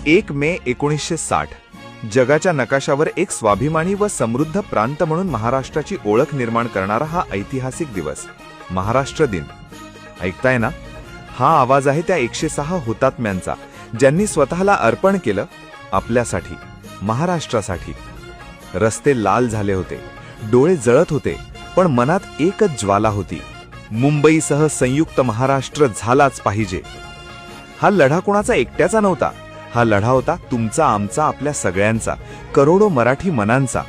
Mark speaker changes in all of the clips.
Speaker 1: 1 मे 1960 जगाच्या नकाशावर एक स्वाभिमानी व समृद्ध प्रांत म्हणून महाराष्ट्राची ओळख निर्माण करणारा हा ऐतिहासिक दिवस, महाराष्ट्र दिन. ऐकताय ना? हा आवाज आहे त्या 106 हुतात्म्यांचा, ज्यांनी स्वतःला अर्पण केलं आपल्यासाठी, महाराष्ट्रासाठी. रस्ते लाल झाले होते, डोळे जळत होते, पण मनात एकच ज्वाला होती: मुंबईसह संयुक्त महाराष्ट्र झालाच पाहिजे. हा लढा कोणाचा एकट्याचा नव्हता, हा लढा होता तुमचा, आमचा, आपल्या सगळ्यांचा, करोडो मराठी मनांचा.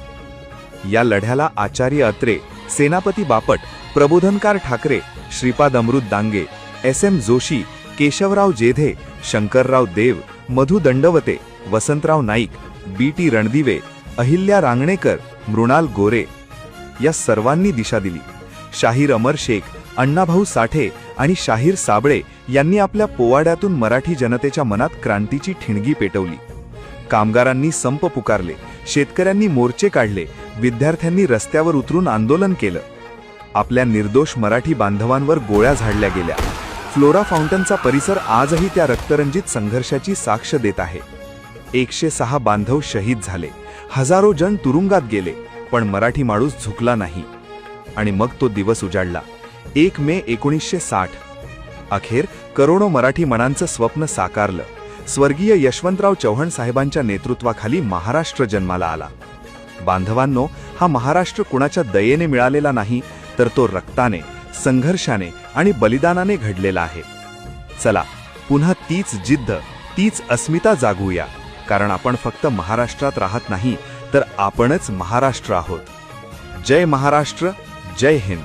Speaker 1: या लढ्याला आचार्य अत्रे, सेनापती बापट, प्रबोधनकार ठाकरे, श्रीपाद अमृत डांगे, SM जोशी, केशवराव जेधे, शंकरराव देव, मधु दंडवते, वसंतराव नाईक, BT रणदिवे, अहिल्या रांगणेकर, मृणाल गोरे या सर्वांनी दिशा दिली. शाहीर अमर शेख, अण्णाभाऊ साठे आणि शाहीर साबळे यांनी आपल्या पोवाड्यातून मराठी जनतेच्या मनात क्रांतीची ठिणगी पेटवली. कामगारांनी संप पुकारले, शेतकऱ्यांनी मोर्चे काढले, विद्यार्थ्यांनी रस्त्यावर उतरून आंदोलन केलं. आपल्या निर्दोष मराठी बांधवांवर गोळ्या झाडल्या गेल्या. फ्लोरा फाउंटनचा परिसर आजही त्या रक्तरंजित संघर्षाची साक्ष देत आहे. 106 बांधव शहीद झाले, हजारो जण तुरुंगात गेले, पण मराठी माणूस झुकला नाही. आणि मग तो दिवस उजाडला, 1 मे 1960. अखेर करोडो मराठी मनांचं स्वप्न साकारलं. स्वर्गीय यशवंतराव चव्हाण साहेबांच्या नेतृत्वाखाली महाराष्ट्र जन्माला आला. बांधवांनो, हा महाराष्ट्र कुणाच्या दयेने मिळालेला नाही, तर तो रक्ताने, संघर्षाने आणि बलिदानाने घडलेला आहे. चला पुन्हा तीच जिद्द, तीच अस्मिता जागवूया, कारण आपण फक्त महाराष्ट्रात राहत नाही, तर आपणच महाराष्ट्र आहोत. जय महाराष्ट्र, जय हिंद.